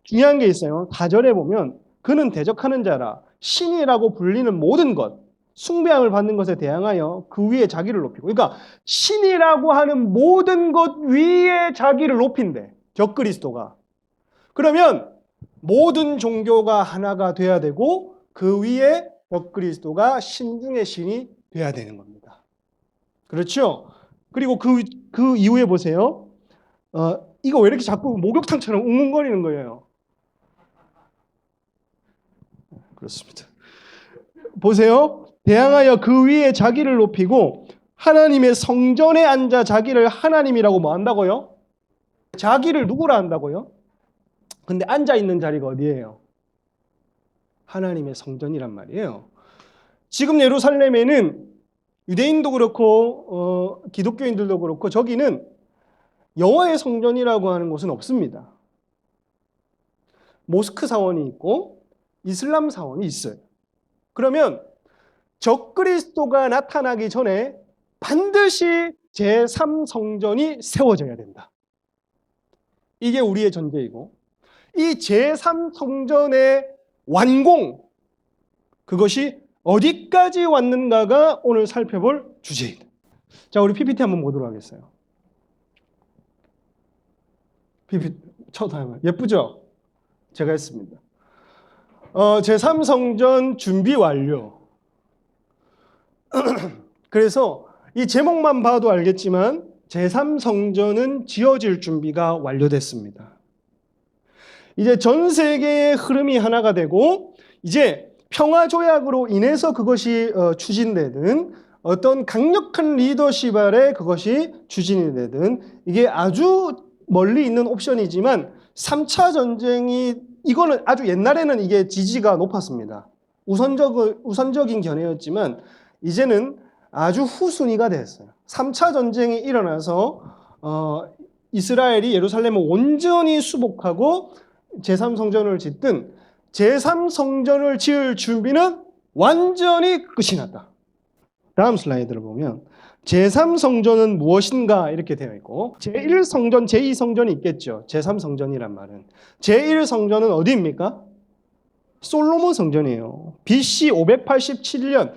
중요한 게 있어요. 4절에 보면 그는 대적하는 자라 신이라고 불리는 모든 것, 숭배함을 받는 것에 대항하여 그 위에 자기를 높이고, 그러니까 신이라고 하는 모든 것 위에 자기를 높인대, 적그리스도가. 그러면 모든 종교가 하나가 돼야 되고 그 위에 적그리스도가 신 중의 신이 돼야 되는 겁니다. 그렇죠? 그리고 그 이후에 보세요. 이거 왜 이렇게 자꾸 목욕탕처럼 웅웅거리는 거예요? 그렇습니다. 보세요. 대항하여 그 위에 자기를 높이고 하나님의 성전에 앉아 자기를 하나님이라고 뭐 한다고요? 자기를 누구라 한다고요? 근데 앉아 있는 자리가 어디예요? 하나님의 성전이란 말이에요. 지금 예루살렘에는 유대인도 그렇고 기독교인들도 그렇고 저기는 여호와의 성전이라고 하는 곳은 없습니다. 모스크 사원이 있고 이슬람 사원이 있어요. 그러면 적그리스도가 나타나기 전에 반드시 제3성전이 세워져야 된다. 이게 우리의 전제이고 이 제3성전의 완공, 그것이 어디까지 왔는가가 오늘 살펴볼 주제입니다. 자, 우리 PPT 한번 보도록 하겠어요. PPT 쳐다봐요. 예쁘죠? 제가 했습니다. 제3성전 준비 완료. 그래서 이 제목만 봐도 알겠지만 제3성전은 지어질 준비가 완료됐습니다. 이제 전 세계의 흐름이 하나가 되고 이제 평화조약으로 인해서 그것이 추진되든 어떤 강력한 리더십 아래 그것이 추진이 되든 이게 아주 멀리 있는 옵션이지만 3차 전쟁이 이거는 아주 옛날에는 이게 지지가 높았습니다. 우선적인 견해였지만 이제는 아주 후순위가 됐어요. 3차 전쟁이 일어나서 이스라엘이 예루살렘을 온전히 수복하고 제3성전을 짓든 제3성전을 지을 준비는 완전히 끝이 났다. 다음 슬라이드를 보면 제3성전은 무엇인가 이렇게 되어 있고 제1성전, 제2성전이 있겠죠. 제3성전이란 말은. 제1성전은 어디입니까? 솔로몬 성전이에요. BC 587년.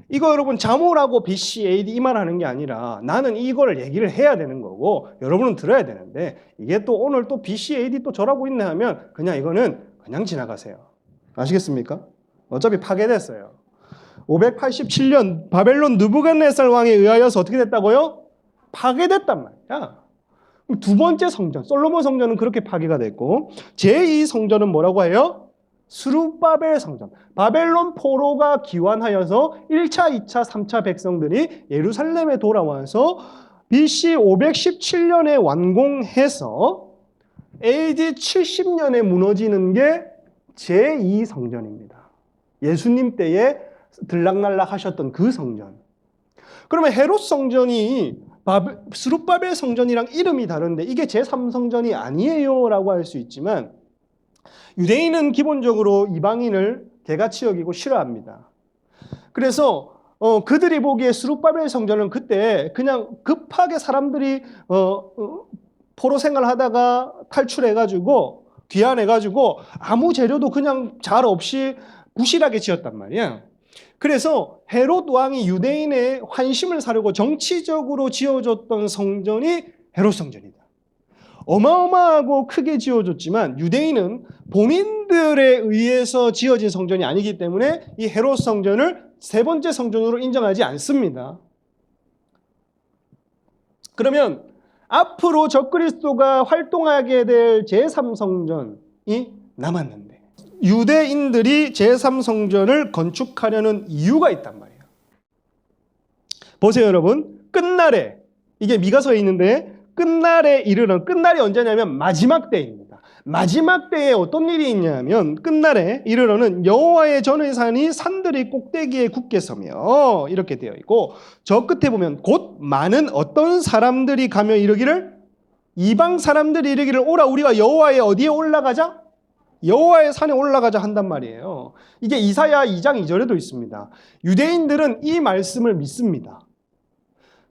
이거 여러분 잠오라고 BC AD 이 말 하는 게 아니라 나는 이걸 얘기를 해야 되는 거고 여러분은 들어야 되는데 이게 또 오늘 또 BC AD 또 저라고 있네 하면 그냥 이거는 그냥 지나가세요. 아시겠습니까? 어차피 파괴됐어요. 587년 바벨론 느부갓네살 왕에 의하여서 어떻게 됐다고요? 파괴됐단 말이야. 두 번째 성전, 솔로몬 성전은 그렇게 파괴가 됐고 제2성전은 뭐라고 해요? 스룹바벨 성전. 바벨론 포로가 기환하여서 1차, 2차, 3차 백성들이 예루살렘에 돌아와서 BC 517년에 완공해서 AD 70년에 무너지는 게 제2성전입니다. 예수님 때에 들락날락 하셨던 그 성전. 그러면 헤롯 성전이 스룹바벨 성전이랑 이름이 다른데 이게 제3성전이 아니에요 라고 할 수 있지만 유대인은 기본적으로 이방인을 개같이 여기고 싫어합니다. 그래서 그들이 보기에 스룹바벨 성전은 그때 그냥 급하게 사람들이 포로 생활하다가 탈출해가지고 귀환해가지고 아무 재료도 그냥 잘 없이 부실하게 지었단 말이야. 그래서 헤롯 왕이 유대인의 환심을 사려고 정치적으로 지어줬던 성전이 헤롯 성전이다. 어마어마하고 크게 지어졌지만 유대인은 본인들에 의해서 지어진 성전이 아니기 때문에 이 헤롯 성전을 세 번째 성전으로 인정하지 않습니다. 그러면 앞으로 적그리스도가 활동하게 될 제3성전이 남았는데 유대인들이 제3성전을 건축하려는 이유가 있단 말이에요. 보세요 여러분. 끝날에 이게 미가서에 있는데 끝날에 이르는 끝날이 언제냐면 마지막 때입니다. 마지막 때에 어떤 일이 있냐면 끝날에 이르러는 여호와의 전의 산이 산들의 꼭대기에 굳게 서며 이렇게 되어 있고 저 끝에 보면 곧 많은 어떤 사람들이 가며 이르기를 이방 사람들이 이르기를 오라 우리가 여호와의 어디에 올라가자? 여호와의 산에 올라가자 한단 말이에요. 이게 이사야 2장 2절에도 있습니다. 유대인들은 이 말씀을 믿습니다.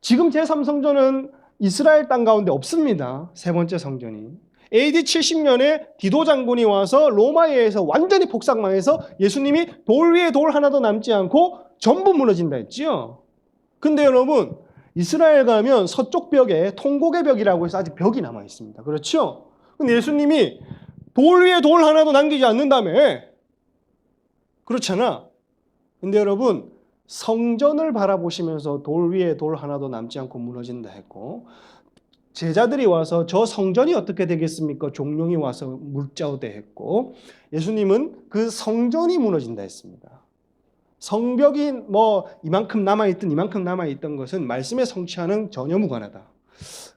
지금 제3성전은 이스라엘 땅 가운데 없습니다. 세 번째 성전이. AD 70년에 디도 장군이 와서 로마에서 완전히 폭삭망해서 예수님이 돌 위에 돌 하나도 남지 않고 전부 무너진다 했지요. 근데 여러분, 이스라엘 가면 서쪽 벽에 통곡의 벽이라고 해서 아직 벽이 남아 있습니다. 그렇죠? 근데 예수님이 돌 위에 돌 하나도 남기지 않는다며. 그렇잖아. 근데 여러분, 성전을 바라보시면서 돌 위에 돌 하나도 남지 않고 무너진다 했고, 제자들이 와서 저 성전이 어떻게 되겠습니까? 종룡이 와서 물자오대 했고, 예수님은 그 성전이 무너진다 했습니다. 성벽이 뭐 이만큼 남아있던 것은 말씀의 성취와는 전혀 무관하다.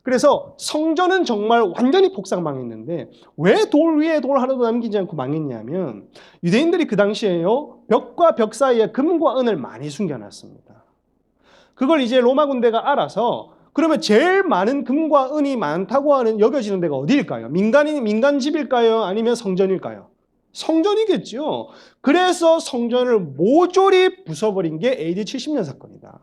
그래서 성전은 정말 완전히 폭삭망했는데 왜 돌 위에 돌 하나도 남기지 않고 망했냐면 유대인들이 그 당시에요, 벽과 벽 사이에 금과 은을 많이 숨겨놨습니다. 그걸 이제 로마 군대가 알아서 그러면 제일 많은 금과 은이 많다고 하는 여겨지는 데가 어디일까요? 민간 집일까요? 아니면 성전일까요? 성전이겠죠. 그래서 성전을 모조리 부숴버린 게 AD 70년 사건이다.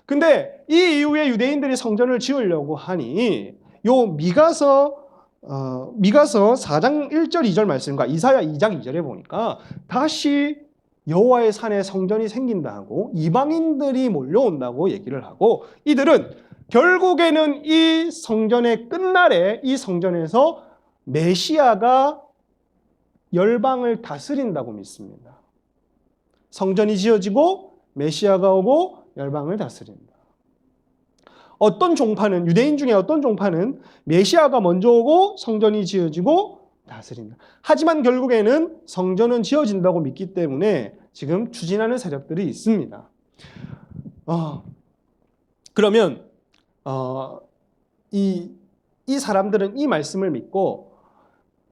근데 이 이후에 유대인들이 성전을 지으려고 하니 요 미가서 4장 1절 2절 말씀과 이사야 2장 2절에 보니까 다시 여호와의 산에 성전이 생긴다 하고 이방인들이 몰려온다고 얘기를 하고, 이들은 결국에는 이 성전의 끝날에 이 성전에서 메시아가 열방을 다스린다고 믿습니다. 성전이 지어지고 메시아가 오고 열방을 다스린다. 어떤 종파는, 유대인 중에 어떤 종파는 메시아가 먼저 오고 성전이 지어지고 다스린다. 하지만 결국에는 성전은 지어진다고 믿기 때문에 지금 추진하는 세력들이 있습니다. 그러면 이 사람들은 이 말씀을 믿고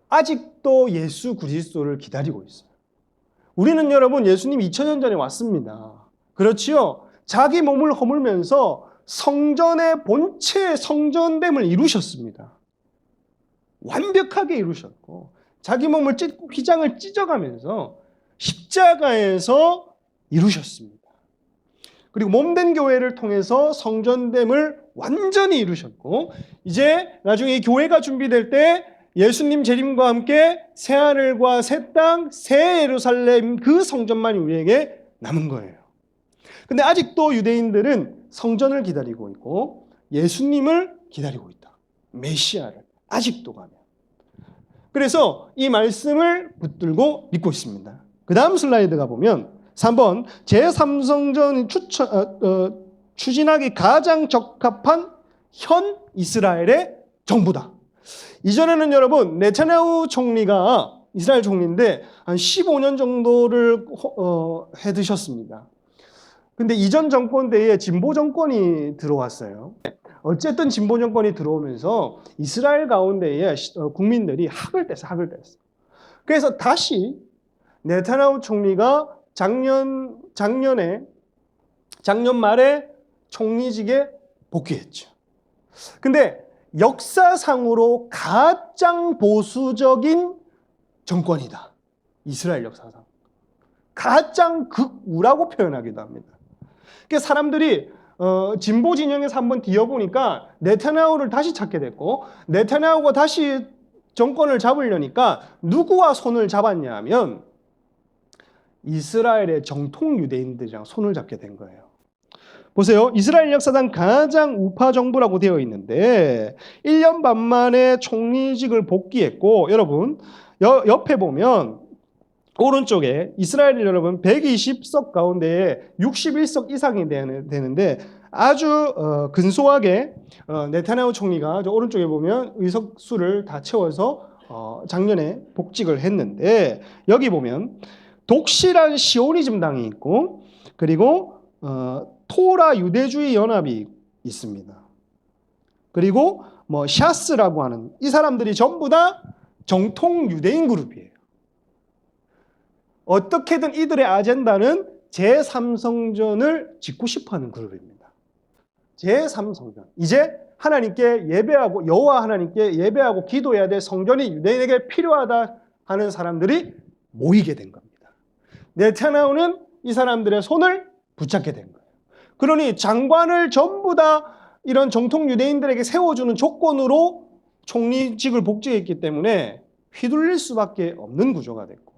아직도 예수 그리스도를 기다리고 있어요. 우리는 여러분 예수님 2000년 전에 왔습니다. 그렇지요? 자기 몸을 허물면서 성전의 본체의 성전됨을 이루셨습니다. 완벽하게 이루셨고 자기 몸을 찢고 휘장을 찢어가면서 십자가에서 이루셨습니다. 그리고 몸된 교회를 통해서 성전됨을 완전히 이루셨고, 이제 나중에 이 교회가 준비될 때 예수님 재림과 함께 새하늘과 새 땅, 새 예루살렘 그 성전만이 우리에게 남은 거예요. 근데 아직도 유대인들은 성전을 기다리고 있고 예수님을 기다리고 있다. 메시아를 아직도 가면. 그래서 이 말씀을 붙들고 믿고 있습니다. 그 다음 슬라이드가 보면 3번 제3성전 추진하기 가장 적합한 현 이스라엘의 정부다. 이전에는 여러분 네타냐후 총리가 이스라엘 총리인데 한 15년 정도를 해드셨습니다. 근데 이전 정권 때에 진보 정권이 들어왔어요. 어쨌든 진보 정권이 들어오면서 이스라엘 가운데에 국민들이 학을 뗐어. 그래서 다시 네타냐후 총리가 작년 말에 총리직에 복귀했죠. 근데 역사상으로 가장 보수적인 정권이다. 이스라엘 역사상. 가장 극우라고 표현하기도 합니다. 그래서 사람들이 진보 진영에서 한번 뒤져보니까 네타냐후를 다시 찾게 됐고, 네타냐후가 다시 정권을 잡으려니까 누구와 손을 잡았냐 하면 이스라엘의 정통 유대인들이랑 손을 잡게 된 거예요. 보세요. 이스라엘 역사상 가장 우파 정부라고 되어 있는데 1년 반 만에 총리직을 복귀했고, 여러분 옆에 보면 오른쪽에 이스라엘이 여러분 120석 가운데 61석 이상이 되는데 아주 근소하게 네타냐후 총리가 저 오른쪽에 보면 의석수를 다 채워서 작년에 복직을 했는데, 여기 보면 독실한 시오니즘당이 있고 그리고 토라 유대주의 연합이 있습니다. 그리고 뭐 샤스라고 하는 이 사람들이 전부 다 정통 유대인 그룹이에요. 어떻게든 이들의 아젠다는 제3성전을 짓고 싶어하는 그룹입니다. 제3성전. 이제 하나님께 예배하고 여호와 하나님께 예배하고 기도해야 될 성전이 유대인에게 필요하다 하는 사람들이 모이게 된 겁니다. 네타냐후는 이 사람들의 손을 붙잡게 된 거예요. 그러니 장관을 전부 다 이런 정통 유대인들에게 세워주는 조건으로 총리직을 복직했기 때문에 휘둘릴 수밖에 없는 구조가 됐고,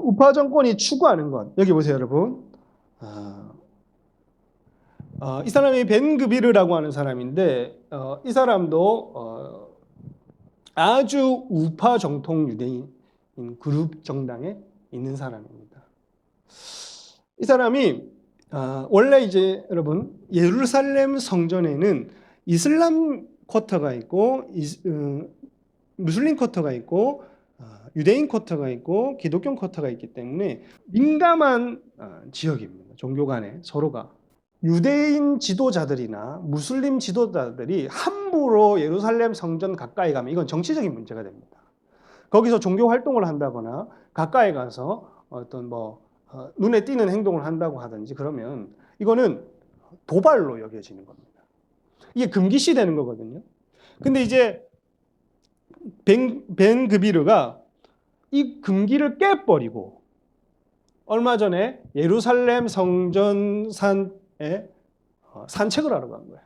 우파 정권이 추구하는 것, 여기 보세요 여러분. 이 사람이 벤그비르라고 하는 사람인데, 이 사람도 아주 우파 정통 유대인 그룹 정당에 있는 사람입니다. 이 사람이 원래 이제 여러분 예루살렘 성전에는 이슬람 쿼터가 있고 무슬림 쿼터가 있고 유대인 쿼터가 있고 기독교 쿼터가 있기 때문에 민감한 지역입니다. 종교 간에 서로가. 유대인 지도자들이나 무슬림 지도자들이 함부로 예루살렘 성전 가까이 가면 이건 정치적인 문제가 됩니다. 거기서 종교 활동을 한다거나 가까이 가서 어떤 눈에 띄는 행동을 한다고 하든지 그러면 이거는 도발로 여겨지는 겁니다. 이게 금기시 되는 거거든요. 근데 이제 벤그비르가 이 금기를 깨버리고 얼마 전에 예루살렘 성전산에 산책을 하러 간 거예요.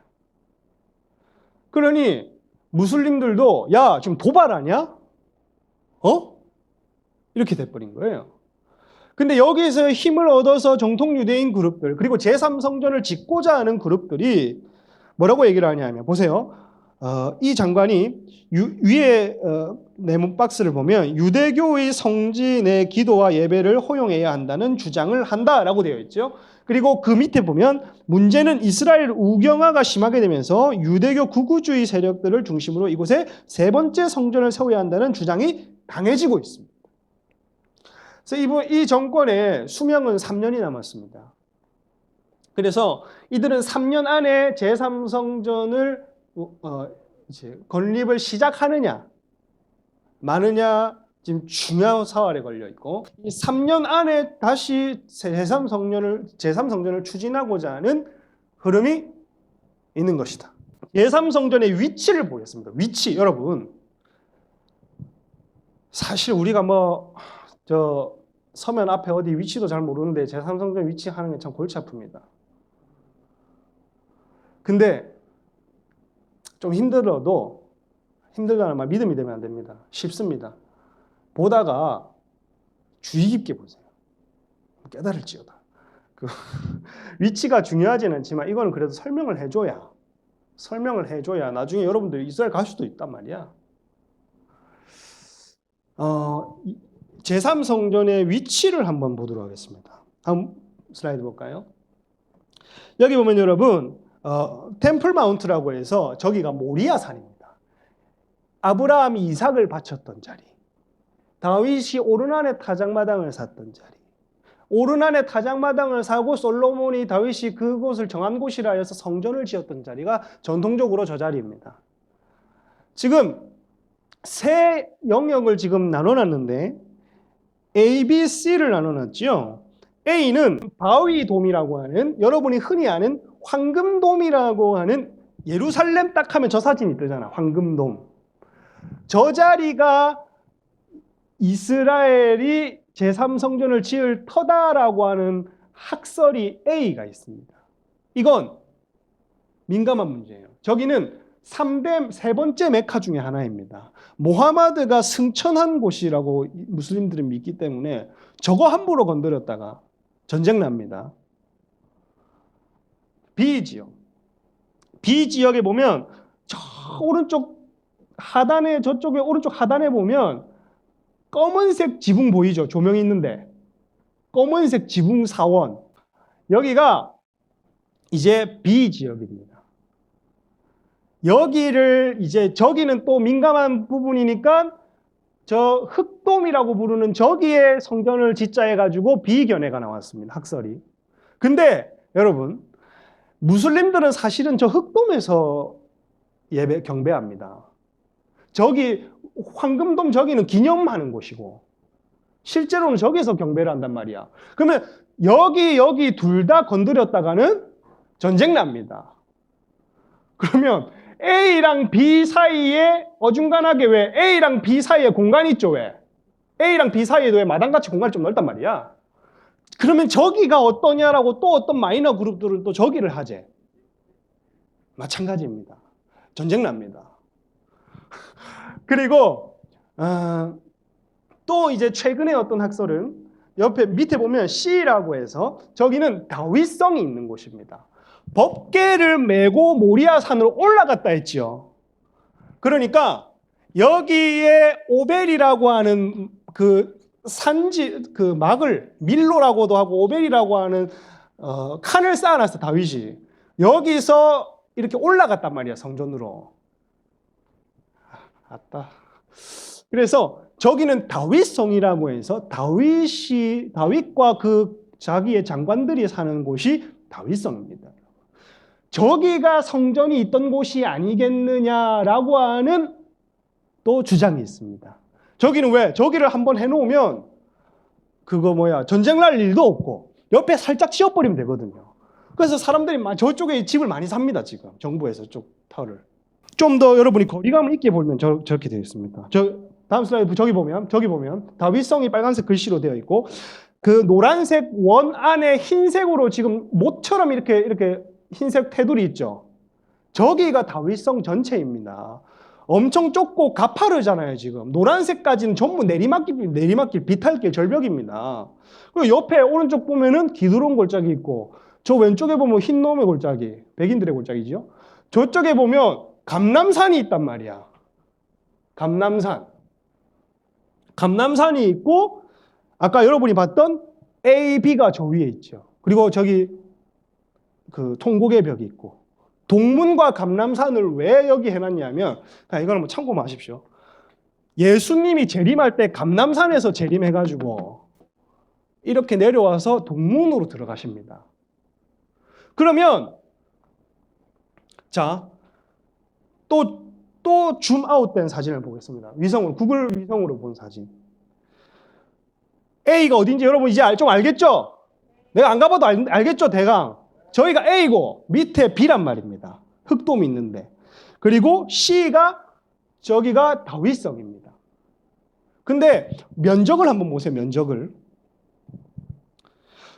그러니 무슬림들도 야 지금 도발하냐? 이렇게 돼버린 거예요. 근데 여기서 힘을 얻어서 정통 유대인 그룹들 그리고 제3성전을 짓고자 하는 그룹들이 뭐라고 얘기를 하냐면 보세요. 이 장관이 위에 네모 박스를 보면 유대교의 성진의 기도와 예배를 허용해야 한다는 주장을 한다라고 되어 있죠. 그리고 그 밑에 보면 문제는 이스라엘 우경화가 심하게 되면서 유대교 구구주의 세력들을 중심으로 이곳에 세 번째 성전을 세워야 한다는 주장이 강해지고 있습니다. 그래서 이 정권의 수명은 3년이 남았습니다. 그래서 이들은 3년 안에 제3성전을 이제 건립을 시작하느냐 마느냐 지금 중요한 사활에 걸려 있고 이 3년 안에 다시 제3성전을 추진하고자 하는 흐름이 있는 것이다. 제3성전의 위치를 보겠습니다. 위치 여러분 사실 우리가 서면 앞에 어디 위치도 잘 모르는데 제3성전 위치하는 게 참 골치 아픕니다. 근데 좀 힘들다는 말 믿음이 되면 안 됩니다. 쉽습니다. 보다가 주의 깊게 보세요. 깨달을지어다. 위치가 중요하지는 않지만 이거는 그래도 설명을 해줘야 나중에 여러분들 이스라엘 갈 수도 있단 말이야. 제3성전의 위치를 한번 보도록 하겠습니다. 다음 슬라이드 볼까요? 여기 보면 여러분 템플 마운트라고 해서 저기가 모리아 산입니다. 아브라함이 이삭을 바쳤던 자리. 다윗이 오르난의 타작마당을 샀던 자리. 오르난의 타작마당을 사고 솔로몬이 다윗이 그곳을 정한 곳이라 해서 성전을 지었던 자리가 전통적으로 저 자리입니다. 지금 세 영역을 지금 나눠놨는데 A, B, C를 나눠놨죠. A는 바위돔이라고 하는 여러분이 흔히 아는 황금돔이라고 하는 예루살렘 딱 하면 저 사진이 뜨잖아. 황금돔. 저 자리가 이스라엘이 제3성전을 지을 터다라고 하는 학설이 A가 있습니다. 이건 민감한 문제예요. 저기는 세 번째 메카 중에 하나입니다. 모하마드가 승천한 곳이라고 무슬림들은 믿기 때문에 저거 함부로 건드렸다가 전쟁 납니다. B 지역. B 지역에 보면 저 오른쪽 하단에 저쪽에 오른쪽 하단에 보면 검은색 지붕 보이죠? 조명이 있는데 검은색 지붕 사원. 여기가 이제 B 지역입니다. 여기를 이제 저기는 또 민감한 부분이니까 저 흑돔이라고 부르는 저기에 성전을 짓자 해가지고 비견해가 나왔습니다. 학설이. 근데 여러분 무슬림들은 사실은 저 흑돔에서 경배합니다. 저기 황금돔 저기는 기념하는 곳이고 실제로는 저기서 경배를 한단 말이야. 그러면 여기 둘 다 건드렸다가는 전쟁 납니다. 그러면 A랑 B 사이에 어중간하게 왜 A랑 B 사이에 공간이 있죠? 왜? A랑 B 사이에도 왜 마당같이 공간이 좀 넓단 말이야. 그러면 저기가 어떠냐라고 또 어떤 마이너 그룹들은 또 저기를 하재. 마찬가지입니다. 전쟁 납니다. 그리고 또 이제 최근에 어떤 학설은 옆에 밑에 보면 C라고 해서 저기는 다윗성이 있는 곳입니다. 법궤를 메고 모리아 산으로 올라갔다 했지요. 그러니까 여기에 오벨이라고 하는 그 산지 그 막을 밀로라고도 하고 오벨이라고 하는 칸을 쌓아놨어 다윗이. 여기서 이렇게 올라갔단 말이야 성전으로. 아따. 그래서 저기는 다윗성이라고 해서 다윗과 그 자기의 장관들이 사는 곳이 다윗성입니다. 저기가 성전이 있던 곳이 아니겠느냐라고 하는 또 주장이 있습니다. 저기는 왜? 저기를 한번 해놓으면 전쟁 날 일도 없고 옆에 살짝 치워버리면 되거든요. 그래서 사람들이 저쪽에 집을 많이 삽니다. 지금 정부에서 쪽 터를. 좀 더 여러분이 거리감을 있게 보면 저렇게 되어 있습니다. 다음 슬라이드 저기 보면 다윗성이 빨간색 글씨로 되어 있고 그 노란색 원 안에 흰색으로 지금 못처럼 이렇게 흰색 테두리 있죠. 저기가 다윗성 전체입니다. 엄청 좁고 가파르잖아요, 지금. 노란색까지는 전부 내리막길, 비탈길, 절벽입니다. 그리고 옆에 오른쪽 보면은 기드론 골짜기 있고, 저 왼쪽에 보면 흰놈의 골짜기, 백인들의 골짜기죠. 저쪽에 보면 감람산이 있단 말이야. 감람산이 있고, 아까 여러분이 봤던 A, B가 저 위에 있죠. 그리고 저기 그 통곡의 벽이 있고, 동문과 감람산을 왜 여기 해놨냐면, 이걸 한번 참고하십시오. 예수님이 재림할 때 감람산에서 재림해가지고 이렇게 내려와서 동문으로 들어가십니다. 그러면 자, 또 줌아웃된 사진을 보겠습니다. 구글 위성으로 본 사진. A가 어딘지 여러분 이제 좀 알겠죠? 내가 안 가봐도 알겠죠, 대강? 저희가 A고 밑에 B란 말입니다. 흑돔이 있는데. 그리고 C가 저기가 다윗성입니다. 근데 면적을 한번 보세요. 면적을.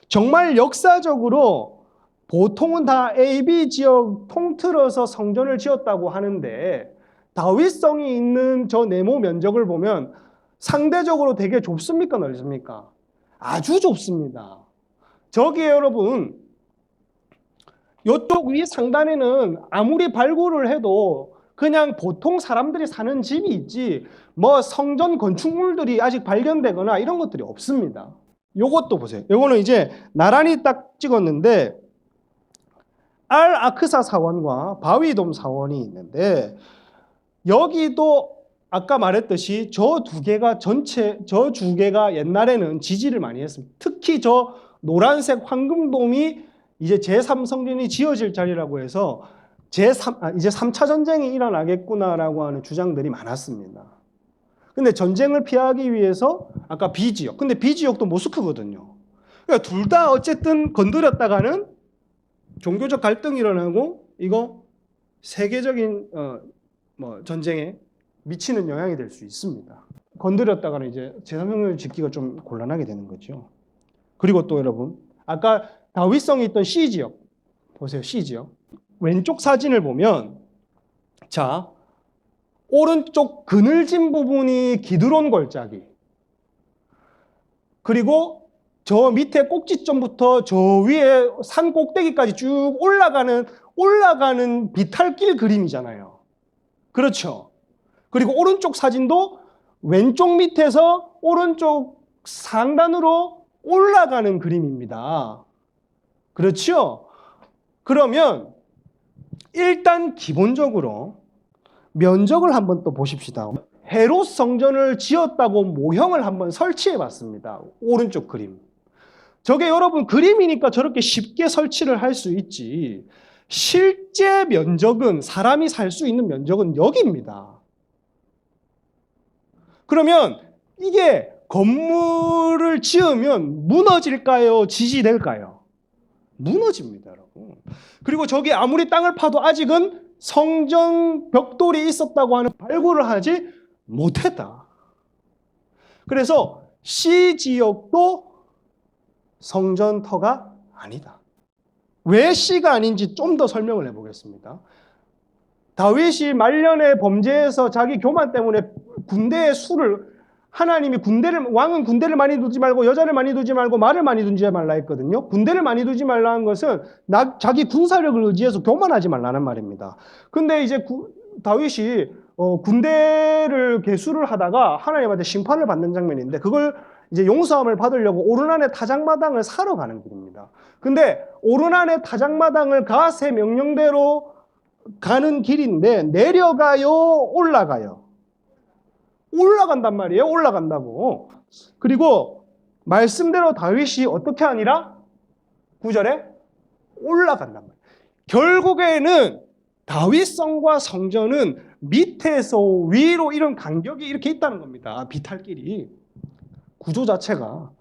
정말 역사적으로 보통은 다 A, B 지역 통틀어서 성전을 지었다고 하는데 다윗성이 있는 저 네모 면적을 보면 상대적으로 되게 좁습니까? 넓습니까? 아주 좁습니다. 저기에 여러분 이쪽 위 상단에는 아무리 발굴을 해도 그냥 보통 사람들이 사는 집이 있지 뭐 성전 건축물들이 아직 발견되거나 이런 것들이 없습니다. 요것도 보세요. 요거는 이제 나란히 딱 찍었는데 알 아크사 사원과 바위돔 사원이 있는데 여기도 아까 말했듯이 저 두 개가 옛날에는 지지를 많이 했습니다. 특히 저 노란색 황금돔이 이제 제3성전이 지어질 자리라고 해서 이제 3차 전쟁이 일어나겠구나라고 하는 주장들이 많았습니다. 근데 전쟁을 피하기 위해서 아까 B지역, 근데 B지역도 모스크거든요. 그러니까 둘 다 어쨌든 건드렸다가는 종교적 갈등이 일어나고 이거 세계적인 전쟁에 미치는 영향이 될 수 있습니다. 건드렸다가는 이제 제3성전을 짓기가 좀 곤란하게 되는 거죠. 그리고 또 여러분 아까 다윗성이 있던 C지역 보세요. C지역 왼쪽 사진을 보면 자 오른쪽 그늘진 부분이 기드론 골짜기 그리고 저 밑에 꼭지점부터 저 위에 산 꼭대기까지 쭉 올라가는 비탈길 그림이잖아요. 그렇죠. 그리고 오른쪽 사진도 왼쪽 밑에서 오른쪽 상단으로 올라가는 그림입니다. 그렇죠? 그러면 일단 기본적으로 면적을 한번 또 보십시다. 헤롯 성전을 지었다고 모형을 한번 설치해 봤습니다. 오른쪽 그림. 저게 여러분 그림이니까 저렇게 쉽게 설치를 할 수 있지. 실제 면적은 사람이 살 수 있는 면적은 여기입니다. 그러면 이게 건물을 지으면 무너질까요? 지지될까요? 무너집니다, 여러분. 그리고 저기 아무리 땅을 파도 아직은 성전 벽돌이 있었다고 하는 발굴을 하지 못했다. 그래서 C 지역도 성전터가 아니다. 왜 C가 아닌지 좀 더 설명을 해보겠습니다. 다윗이 말년에 범죄해서 자기 교만 때문에 군대의 수를 하나님이 왕은 군대를 많이 두지 말고 여자를 많이 두지 말고 말을 많이 두지 말라 했거든요. 군대를 많이 두지 말라는 것은 자기 군사력을 의지해서 교만하지 말라는 말입니다. 근데 이제 다윗이 군대를 개수를 하다가 하나님한테 심판을 받는 장면인데 그걸 이제 용서함을 받으려고 오르난의 타작마당을 사러 가는 길입니다. 근데 오르난의 타작마당을 갓의 명령대로 가는 길인데 내려가요, 올라가요? 올라간단 말이에요. 올라간다고. 그리고 말씀대로 다윗이 어떻게 하니라? 9절에 올라간단 말이에요. 결국에는 다윗성과 성전은 밑에서 위로 이런 간격이 이렇게 있다는 겁니다. 비탈길이. 구조 자체가.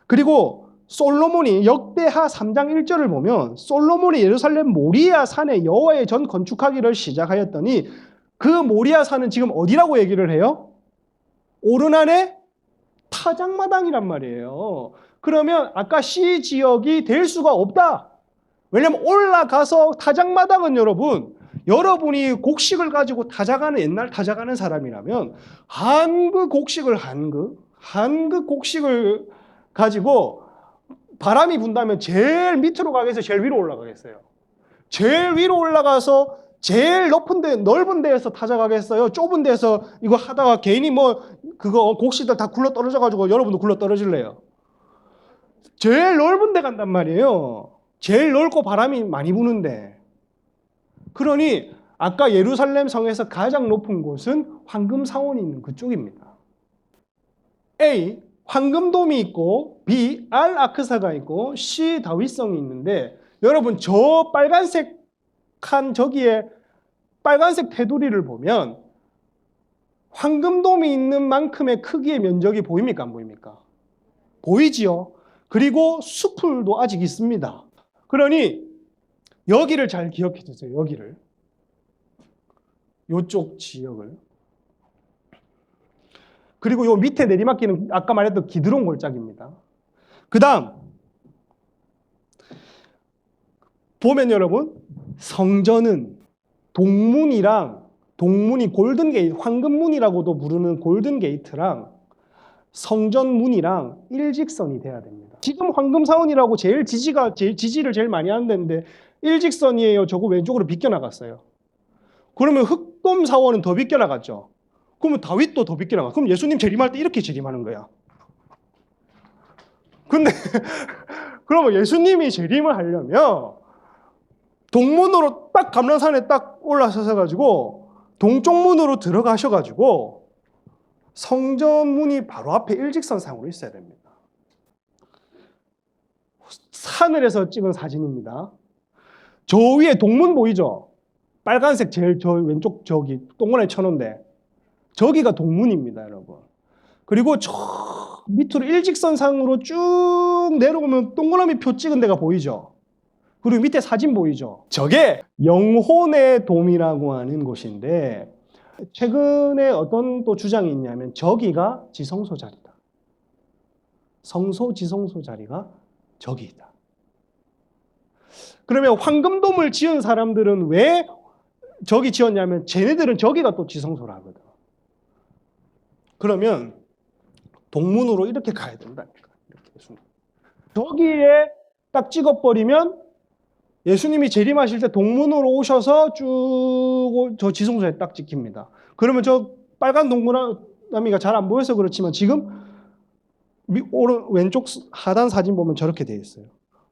그리고 솔로몬이 역대하 3장 1절을 보면 솔로몬이 예루살렘 모리아 산에 여호와의 전 건축하기를 시작하였더니 그 모리아 산은 지금 어디라고 얘기를 해요? 오르난의 타작마당이란 말이에요. 그러면 아까 C 지역이 될 수가 없다. 왜냐하면 올라가서 타작마당은 여러분이 곡식을 가지고 옛날 타작하는 사람이라면 한그 곡식을 가지고 바람이 분다면 제일 밑으로 가겠어요? 제일 위로 올라가겠어요? 제일 위로 올라가서 제일 넓은 데에서 타작하겠어요? 좁은 데서 이거 하다가 괜히 그거 곡식들 다 굴러 떨어져가지고 여러분도 굴러 떨어질래요? 제일 넓은 데 간단 말이에요. 제일 넓고 바람이 많이 부는데. 그러니 아까 예루살렘 성에서 가장 높은 곳은 황금사원이 있는 그쪽입니다. A. 황금돔이 있고 B. 알-아크사가 있고 C. 다윗성이 있는데 여러분 저 빨간색한 저기에 빨간색 테두리를 보면 황금돔이 있는 만큼의 크기의 면적이 보입니까? 안 보입니까? 보이지요? 그리고 숲풀도 아직 있습니다. 그러니 여기를 잘 기억해 주세요. 여기를. 이쪽 지역을. 그리고 요 밑에 내리막길은 아까 말했던 기드론 골짜기입니다. 그 다음 보면 여러분 성전은 동문이 골든게이트, 황금문이라고도 부르는 골든게이트랑 성전문이랑 일직선이 돼야 됩니다. 지금 황금사원이라고 지지를 제일 많이 하는 데인데 일직선이에요. 저거 왼쪽으로 비껴나갔어요. 그러면 흑돔사원은 더 비껴나갔죠. 그러면 다윗도 더 비껴나가. 그럼 예수님 재림할 때 이렇게 재림하는 거야. 근데 그러면 예수님이 재림을 하려면 동문으로 딱 감람산에 딱 올라서서 가지고 동쪽 문으로 들어가셔가지고 성전문이 바로 앞에 일직선상으로 있어야 됩니다. 하늘에서 찍은 사진입니다. 저 위에 동문 보이죠? 빨간색 제일 저 왼쪽 저기 동그라미 쳐놓은데 저기가 동문입니다, 여러분. 그리고 저 밑으로 일직선상으로 쭉 내려오면 동그라미 표 찍은 데가 보이죠? 그리고 밑에 사진 보이죠? 저게 영혼의 돔이라고 하는 곳인데 최근에 어떤 또 주장이 있냐면 저기가 지성소 자리다. 성소 지성소 자리가 저기 있다. 그러면 황금돔을 지은 사람들은 왜 저기 지었냐면 쟤네들은 저기가 또 지성소라 하거든. 그러면 동문으로 이렇게 가야 된다니까. 저기에 딱 찍어버리면 예수님이 재림하실 때 동문으로 오셔서 쭉 저 지성소에 딱 찍힙니다. 그러면 저 빨간 동그라미가 잘 안 보여서 그렇지만 지금 왼쪽 하단 사진 보면 저렇게 되어 있어요.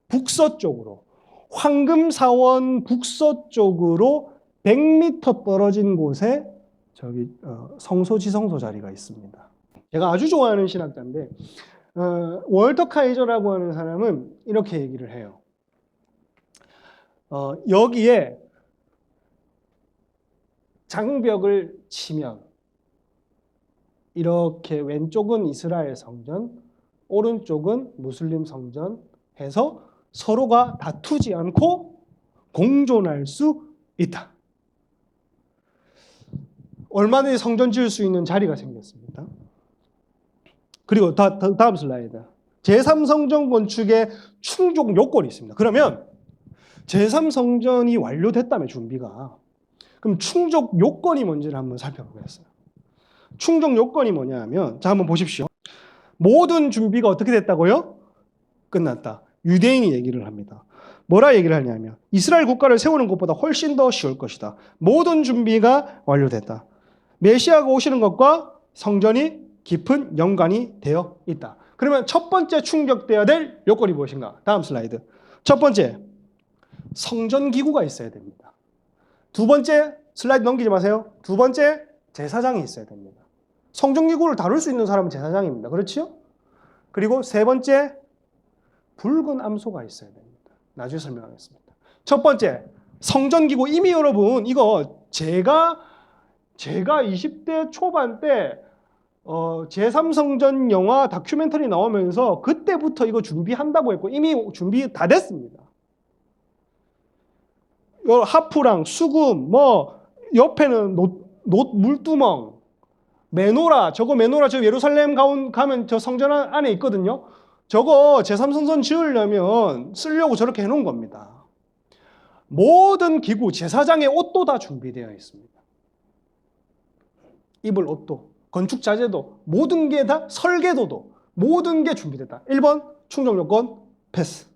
북서쪽으로 황금사원 북서쪽으로 100m 떨어진 곳에 저기 성소 지성소 자리가 있습니다. 제가 아주 좋아하는 신학자인데 월터 카이저라고 하는 사람은 이렇게 얘기를 해요. 여기에 장벽을 치면 이렇게 왼쪽은 이스라엘 성전, 오른쪽은 무슬림 성전 해서 서로가 다투지 않고 공존할 수 있다. 얼마든지 성전 지을 수 있는 자리가 생겼습니다. 그리고 다음 슬라이드. 제3성전 건축의 충족 요건이 있습니다. 그러면 제3성전이 완료됐다면 준비가 그럼 충족 요건이 뭔지를 한번 살펴보겠어요. 충족 요건이 뭐냐 하면, 자, 한번 보십시오. 모든 준비가 어떻게 됐다고요? 끝났다. 유대인이 얘기를 합니다. 뭐라 얘기를 하냐면, 이스라엘 국가를 세우는 것보다 훨씬 더 쉬울 것이다. 모든 준비가 완료됐다. 메시아가 오시는 것과 성전이 깊은 연관이 되어 있다. 그러면 첫 번째 충족되어야 될 요건이 무엇인가? 다음 슬라이드. 첫 번째, 성전 기구가 있어야 됩니다. 두 번째, 슬라이드 넘기지 마세요. 두 번째, 제사장이 있어야 됩니다. 성전 기구를 다룰 수 있는 사람은 제사장입니다. 그렇지요? 그리고 세 번째, 붉은 암소가 있어야 됩니다. 나중에 설명하겠습니다. 첫 번째, 성전 기구. 이미 여러분 이거 제가 20대 초반 때 제3성전 영화 다큐멘터리 나오면서 그때부터 이거 준비한다고 했고 이미 준비 다 됐습니다. 하프랑 수금, 뭐 옆에는 물두멍, 메노라, 저 예루살렘 가면 저 성전 안에 있거든요. 저거 제3성전 지으려면 쓰려고 저렇게 해놓은 겁니다. 모든 기구, 제사장의 옷도 다 준비되어 있습니다. 입을 옷도, 건축 자재도, 모든 게 다, 설계도도 모든 게 준비됐다. 1번 충족 요건 패스.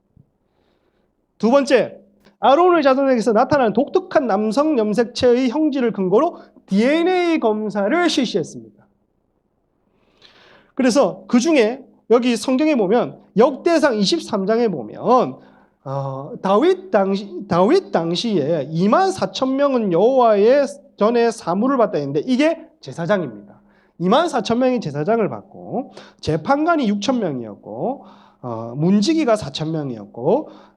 두 번째, 아론의 자손에게서 나타나는 독특한 남성 염색체의 형질을 근거로 DNA 검사를 실시했습니다. 그래서 그 중에 여기 성경에 보면 역대상 23장에 보면 다윗 당시에 24,000명은 여호와의 전에 사물을 받다 했는데 이게 제사장입니다. 24,000명이 제사장을 받고 재판관이 6,000명이었고 문지기가 4,000명이었고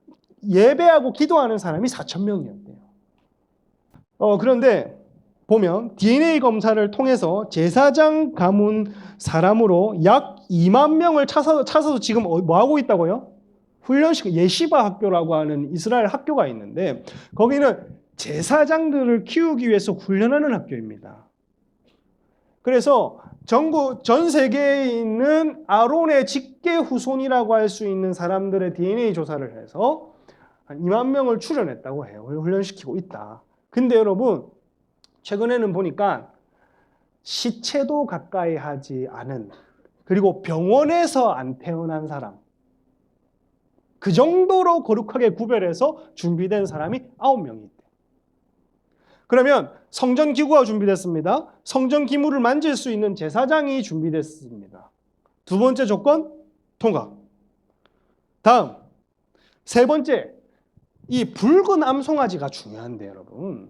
예배하고 기도하는 사람이 4,000명이었대요. 그런데 보면 DNA 검사를 통해서 제사장 가문 사람으로 약 2만 명을 찾아서 지금 뭐 하고 있다고요? 훈련식 예시바 학교라고 하는 이스라엘 학교가 있는데 거기는 제사장들을 키우기 위해서 훈련하는 학교입니다. 그래서 전 세계에 있는 아론의 직계 후손이라고 할 수 있는 사람들의 DNA 조사를 해서 한 2만 명을 출연했다고 해요. 훈련시키고 있다. 근데 여러분 최근에는 보니까 시체도 가까이 하지 않은, 그리고 병원에서 안 태어난 사람, 그 정도로 거룩하게 구별해서 준비된 사람이 9명이 있대요. 그러면 성전 기구가 준비됐습니다. 성전 기물을 만질 수 있는 제사장이 준비됐습니다. 두 번째 조건 통과. 다음 세 번째, 이 붉은 암송아지가 중요한데 여러분,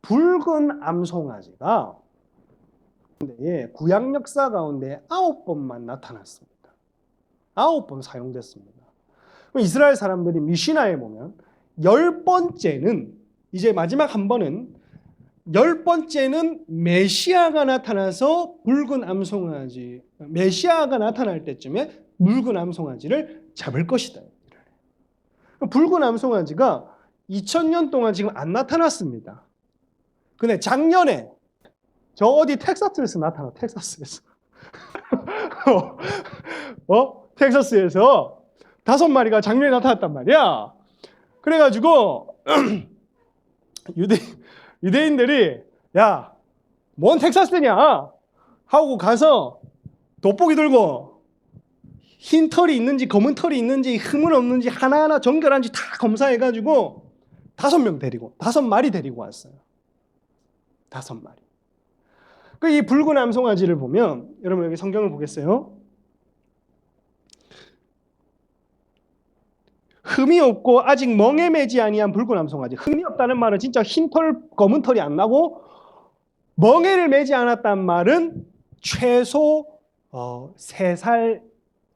붉은 암송아지가 구약 역사 가운데 9번만 나타났습니다. 9번 사용됐습니다. 이스라엘 사람들이 미시나에 보면 10번째는, 이제 마지막 한 번은 10번째는 메시아가 나타나서 붉은 암송아지, 메시아가 나타날 때쯤에 붉은 암송아지를 잡을 것이다. 붉은 암송아지가 2000년 동안 지금 안 나타났습니다. 근데 작년에 저 어디 텍사스에서 나타나. 텍사스에서 텍사스에서 5마리가 작년에 나타났단 말이야. 그래가지고 유대인들이 야, 뭔 텍사스냐 하고 가서 돋보기 들고 흰 털이 있는지 검은 털이 있는지 흠은 없는지 하나하나 정결한지 다 검사해가지고 5마리 데리고 왔어요. 5마리. 이 붉은 암송아지를 보면, 여러분 여기 성경을 보겠어요? 흠이 없고 아직 멍에 매지 아니한 붉은 암송아지. 흠이 없다는 말은 진짜 흰 털, 검은 털이 안 나고 멍에를 매지 않았단 말은 최소 3살,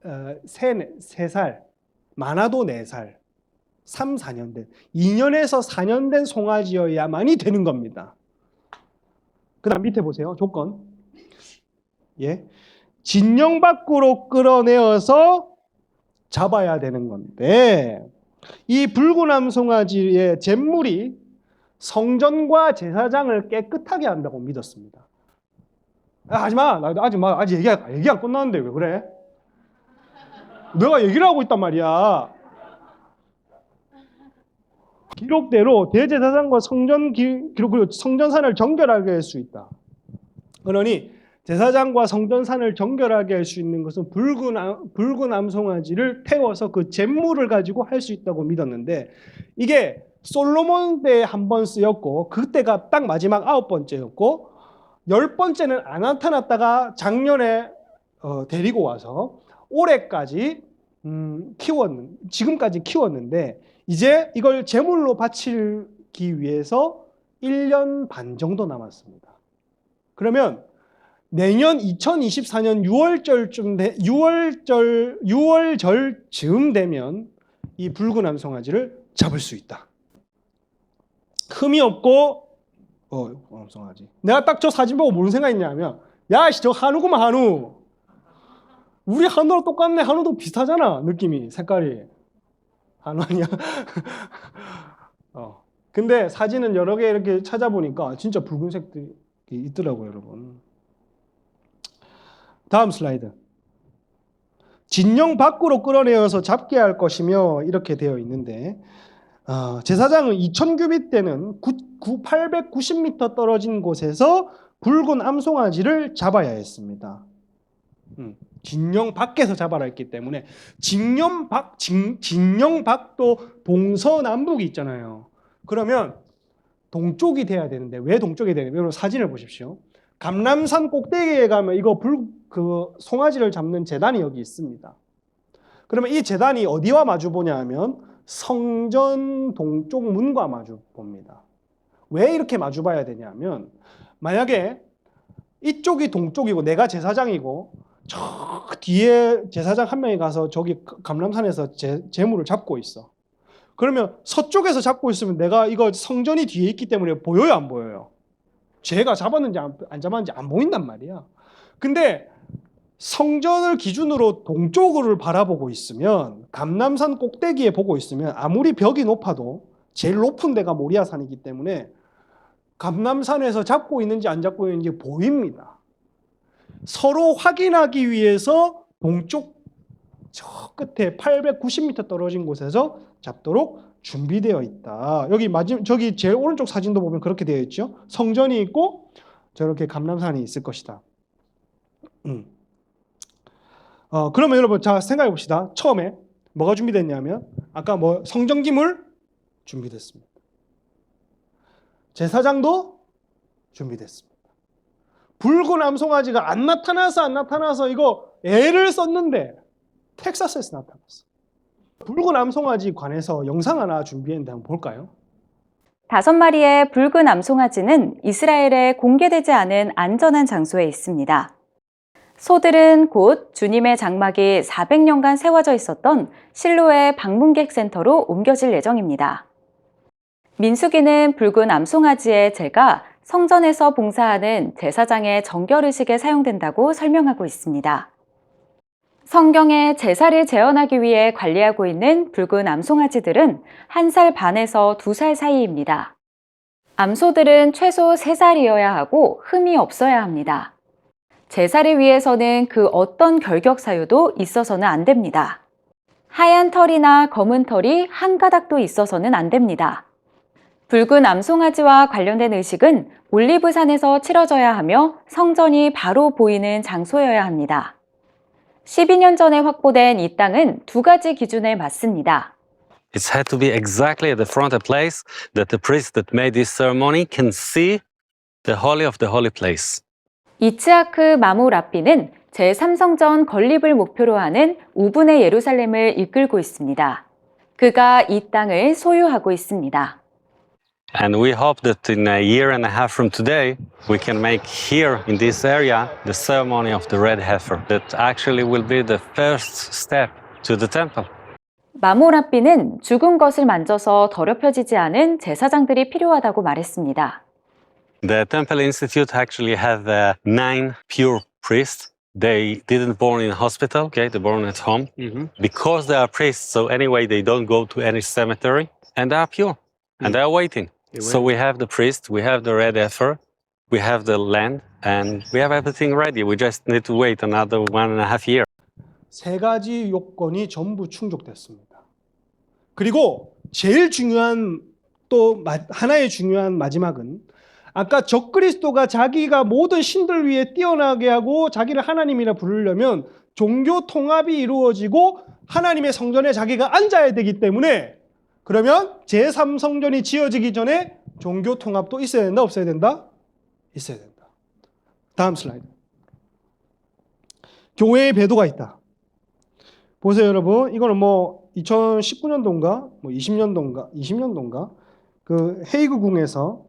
3살, 많아도 4살, 3, 4년 된, 2년에서 4년 된 송아지여야만이 되는 겁니다. 그 다음 밑에 보세요. 조건. 진영 밖으로 끌어내어서 잡아야 되는 건데, 이 붉은 암송아지의 잿물이 성전과 제사장을 깨끗하게 한다고 믿었습니다. 하지마, 아직 얘기 안 끝났는데 왜 그래? 내가 얘기를 하고 있단 말이야. 기록대로 대제사장과 기록 그리고 성전산을 정결하게 할 수 있다. 그러니 제사장과 성전산을 정결하게 할 수 있는 것은 붉은 암송아지를 태워서 그 잿물을 가지고 할 수 있다고 믿었는데 이게 솔로몬 때 한 번 쓰였고 그때가 딱 마지막 9번째였고 10번째는 안 나타났다가 작년에 데리고 와서 올해까지 지금까지 키웠는데 이제 이걸 제물로 바치기 위해서 1년 반 정도 남았습니다. 그러면 내년 2024년 6월절쯤 되면 이 붉은 암송아지를 잡을 수 있다. 흠이 없고 암송아지. 내가 딱 저 사진 보고 무슨 생각했냐면 야, 저 한우구만 한우. 우리 한우랑 똑같네. 한우도 비슷하잖아. 느낌이 색깔이. 한우 아니야? 근데 사진은 여러 개 이렇게 찾아보니까 진짜 붉은색들이 있더라고요, 여러분. 다음 슬라이드. 진영 밖으로 끌어내어서 잡게 할 것이며 이렇게 되어 있는데 제사장은 2000규빗 되는 890m 떨어진 곳에서 붉은 암송아지를 잡아야 했습니다. 진영 밖에서 잡아라 했기 때문에 진영 밖도 동서남북이 있잖아요. 그러면 동쪽이 돼야 되는데 왜 동쪽이 되냐면 여러분 사진을 보십시오. 감람산 꼭대기에 가면 이거 송아지를 잡는 제단이 여기 있습니다. 그러면 이 제단이 어디와 마주 보냐 하면 성전 동쪽 문과 마주 봅니다. 왜 이렇게 마주 봐야 되냐면 만약에 이쪽이 동쪽이고 내가 제사장이고 저 뒤에 제사장 한 명이 가서 저기 감람산에서 제물을 잡고 있어. 그러면 서쪽에서 잡고 있으면 내가 이거 성전이 뒤에 있기 때문에 보여요, 안 보여요? 제가 잡았는지 안 잡았는지 안 보인단 말이야. 근데 성전을 기준으로 동쪽을 바라보고 있으면 감람산 꼭대기에 보고 있으면 아무리 벽이 높아도 제일 높은 데가 모리아산이기 때문에 감람산에서 잡고 있는지 안 잡고 있는지 보입니다. 서로 확인하기 위해서 동쪽 저 끝에 890m 떨어진 곳에서 잡도록 준비되어 있다. 저기 제일 오른쪽 사진도 보면 그렇게 되어 있죠. 성전이 있고 저렇게 감람산이 있을 것이다. 그러면 여러분 자 생각해 봅시다. 처음에 뭐가 준비됐냐면 아까 성전기물 준비됐습니다. 제사장도 준비됐습니다. 붉은 암송아지가 안 나타나서 이거 애를 썼는데 텍사스에서 나타났어. 붉은 암송아지 관해서 영상 하나 준비했는데 한번 볼까요? 5마리의 붉은 암송아지는 이스라엘에 공개되지 않은 안전한 장소에 있습니다. 소들은 곧 주님의 장막이 400년간 세워져 있었던 실로의 방문객 센터로 옮겨질 예정입니다. 민수기는 붉은 암송아지의 제가 성전에서 봉사하는 제사장의 정결의식에 사용된다고 설명하고 있습니다. 성경에 제사를 재현하기 위해 관리하고 있는 붉은 암송아지들은 1살 반에서 2살 사이입니다. 암소들은 최소 3살이어야 하고 흠이 없어야 합니다. 제사를 위해서는 그 어떤 결격 사유도 있어서는 안 됩니다. 하얀 털이나 검은 털이 한 가닥도 있어서는 안 됩니다. 붉은 암송아지와 관련된 의식은 올리브산에서 치러져야 하며 성전이 바로 보이는 장소여야 합니다. 12년 전에 확보된 이 땅은 2가지 기준에 맞습니다. It's had to be exactly at the front of place that the priest that made this ceremony can see the holy of the holy place. 이츠하크 마무 랍비는 제3성전 건립을 목표로 하는 우분의 예루살렘을 이끌고 있습니다. 그가 이 땅을 소유하고 있습니다. And we hope that in a year and a half from today, we can make here in this area the ceremony of the red heifer. That actually will be the first step to the temple. 마무 랍비는 죽은 것을 만져서 더럽혀지지 않은 제사장들이 필요하다고 말했습니다. The Temple Institute actually have 9 pure priests. They didn't born in hospital, okay? They born at home. Because they are priests, so anyway, they don't go to any cemetery. And they are pure. And they are waiting. So we have the priest, we have the red heifer, we have the land, and we have everything ready. We just need to wait another 1.5 years. 3가지 요건이 전부 충족됐습니다. 그리고 제일 중요한 또 하나의 중요한 마지막은 아까 적그리스도가 자기가 모든 신들 위에 뛰어나게 하고 자기를 하나님이라 부르려면 종교 통합이 이루어지고 하나님의 성전에 자기가 앉아야 되기 때문에 그러면 제3성전이 지어지기 전에 종교 통합도 있어야 된다, 없어야 된다? 있어야 된다. 다음 슬라이드. 교회의 배도가 있다. 보세요, 여러분. 이거는 뭐 2019년도인가, 뭐 20년도인가, 그 헤이그궁에서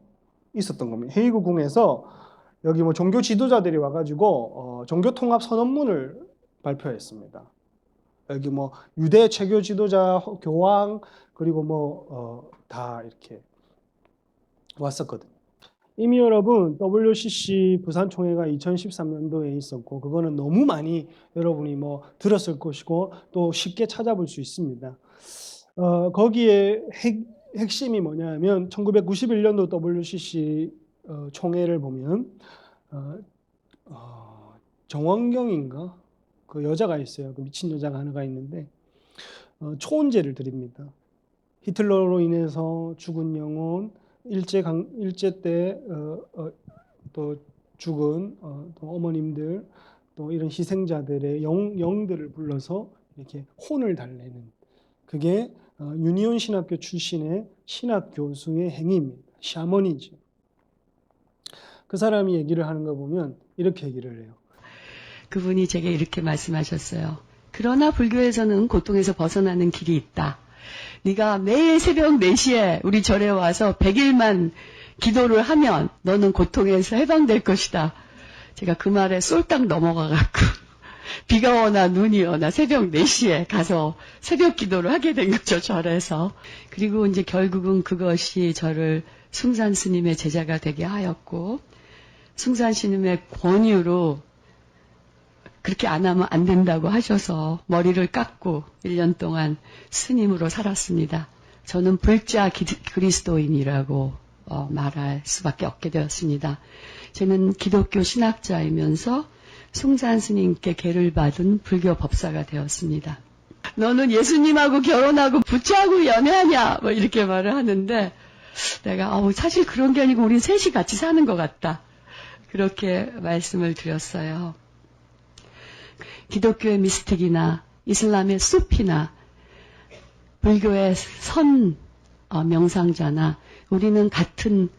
있었던 겁니다. 헤이그궁에서 여기 뭐 종교 지도자들이 와가지고 종교 통합 선언문을 발표했습니다. 여기 뭐 유대 체교 지도자, 교황 그리고 뭐 다 이렇게 왔었거든요. 이미 여러분 WCC 부산총회가 2013년도에 있었고 그거는 너무 많이 여러분이 뭐 들었을 것이고 또 쉽게 찾아볼 수 있습니다. 거기에 핵심이 뭐냐면 1991년도 WCC 총회를 보면 정원경인가 그 여자가 있어요. 그 미친 여자가 하나가 있는데 초혼제를 드립니다. 히틀러로 인해서 죽은 영혼, 일제 때 또 죽은 또 어머님들 또 이런 희생자들의 영들을 불러서 이렇게 혼을 달래는 그게 유니온 신학교 출신의 신학 교수의 행위입니다. 샤머니즘. 그 사람이 얘기를 하는 거 보면 이렇게 얘기를 해요. 그분이 제게 이렇게 말씀하셨어요. 그러나 불교에서는 고통에서 벗어나는 길이 있다. 네가 매일 새벽 4시에 우리 절에 와서 100일만 기도를 하면 너는 고통에서 해방될 것이다. 제가 그 말에 쏠딱 넘어가갖고 비가 오나 눈이 오나 새벽 4시에 가서 새벽 기도를 하게 된 거죠, 절에서. 그리고 이제 결국은 그것이 저를 숭산 스님의 제자가 되게 하였고 숭산 스님의 권유로 그렇게 안 하면 안 된다고 하셔서 머리를 깎고 1년 동안 스님으로 살았습니다. 저는 불자 그리스도인이라고 말할 수밖에 없게 되었습니다. 저는 기독교 신학자이면서 숭산 스님께 계를 받은 불교 법사가 되었습니다. 너는 예수님하고 결혼하고 부처하고 연애하냐? 뭐 이렇게 말을 하는데 내가 사실 그런 게 아니고 우린 셋이 같이 사는 것 같다. 그렇게 말씀을 드렸어요. 기독교의 미스틱이나 이슬람의 수피나 불교의 선 명상자나 우리는 같은